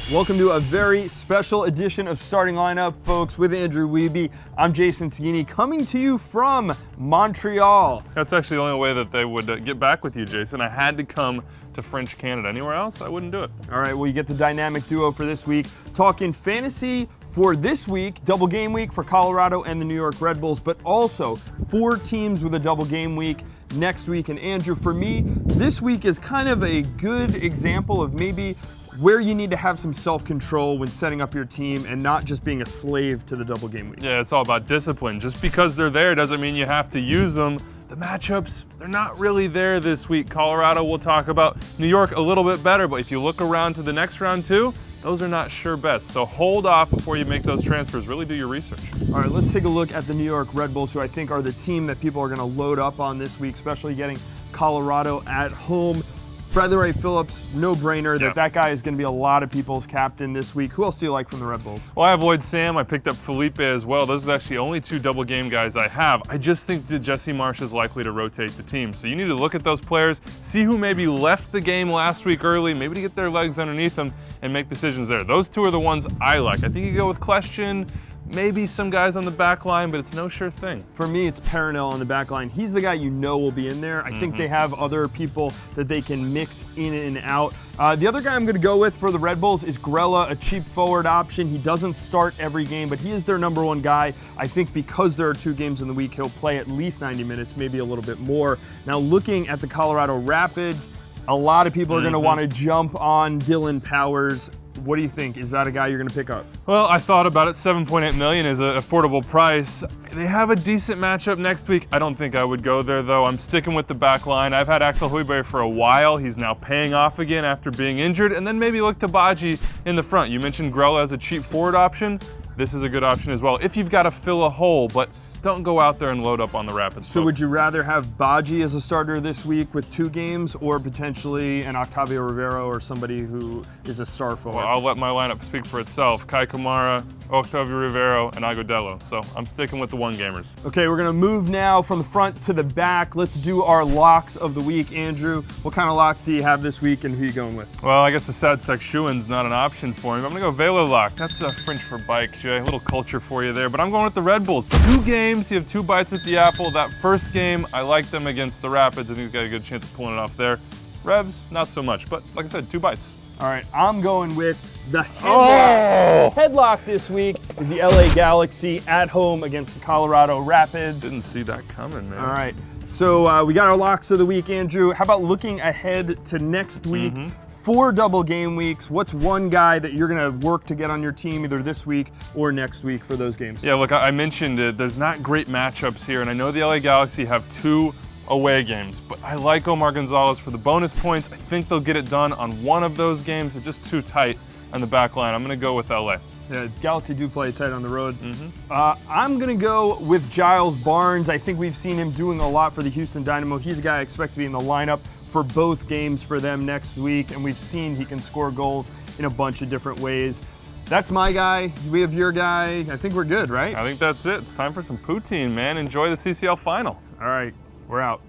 Welcome to a very special edition of Starting Lineup, folks, with Andrew Wiebe. I'm Jason Saghini, coming to you from Montreal. That's actually the only way that they would get back with you, Jason. I had to come to French Canada. Anywhere else, I wouldn't do it. All right, well, you get the dynamic duo for this week. Talking fantasy for this week, double game week for Colorado and the New York Red Bulls, but also 4 teams with a double game week next week. And Andrew, for me, this week is kind of a good example of maybe where you need to have some self-control when setting up your team and not just being a slave to the double game week. Yeah, it's all about discipline. Just because they're there doesn't mean you have to use them. The matchups, they're not really there this week. Colorado, we'll talk about. New York, a little bit better, but if you look around to the next round too, those are not sure bets. So hold off before you make those transfers. Really do your research. All right, let's take a look at the New York Red Bulls, who I think are the team that people are going to load up on this week, especially getting Colorado at home. Bradley Phillips, no-brainer. That guy is going to be a lot of people's captain this week. Who else do you like from the Red Bulls? Well, I have Lloyd Sam. I picked up Felipe as well. Those are actually only 2 double game guys I have. I just think that Jesse Marsh is likely to rotate the team. So you need to look at those players, see who maybe left the game last week early, maybe to get their legs underneath them and make decisions there. Those 2 are the ones I like. I think you go with Question, maybe some guys on the back line, but it's no sure thing. For me, it's Paranel on the back line. He's the guy you know will be in there. I think they have other people that they can mix in and out. The other guy I'm going to go with for the Red Bulls is Grella, a cheap forward option. He doesn't start every game, but he is their #1 guy. I think because there are 2 games in the week, he'll play at least 90 minutes, maybe a little bit more. Now, looking at the Colorado Rapids, a lot of people are going to want to jump on Dylan Powers. What do you think? Is that a guy you're going to pick up? Well, I thought about it. $7.8 million is an affordable price. They have a decent matchup next week. I don't think I would go there, though. I'm sticking with the back line. I've had Axel Wiebe for a while. He's now paying off again after being injured. And then maybe look to Baji in the front. You mentioned Grella as a cheap forward option. This is a good option as well if you've got to fill a hole, but don't go out there and load up on the Rapids. So would you rather have Baji as a starter this week with 2 games, or potentially an Octavio Rivero or somebody who is a star forward? Well, I'll let my lineup speak for itself. Kai Kamara, Octavio Rivero, and Agudelo. So I'm sticking with the 1-gamers. Okay, we're going to move now from the front to the back. Let's do our locks of the week. Andrew, what kind of lock do you have this week, and who are you going with? Well, I guess the sad Shuin's not an option for him. I'm going to go Vela Lock. That's a French for bike, Jay. A little culture for you there. But I'm going with the Red Bulls. 2 games, you have 2 bites at the apple. That first game, I like them against the Rapids. I think he's got a good chance of pulling it off there. Revs, not so much. But like I said, 2 bites. All right, I'm going with the Headlock. Headlock this week is the LA Galaxy at home against the Colorado Rapids. Didn't see that coming, man. All right, so we got our locks of the week, Andrew. How about looking ahead to next week? 4 double game weeks. What's one guy that you're going to work to get on your team either this week or next week for those games? Yeah, look, I mentioned it. There's not great matchups here, and I know the LA Galaxy have 2 away games, but I like Omar Gonzalez for the bonus points. I think they'll get it done on one of those games. They're just too tight on the back line. I'm going to go with LA. Yeah, Galaxy do play tight on the road. I'm going to go with Giles Barnes. I think we've seen him doing a lot for the Houston Dynamo. He's a guy I expect to be in the lineup for both games for them next week, and we've seen he can score goals in a bunch of different ways. That's my guy. We have your guy. I think we're good, right? I think that's it. It's time for some poutine, man. Enjoy the CCL final. All right, we're out.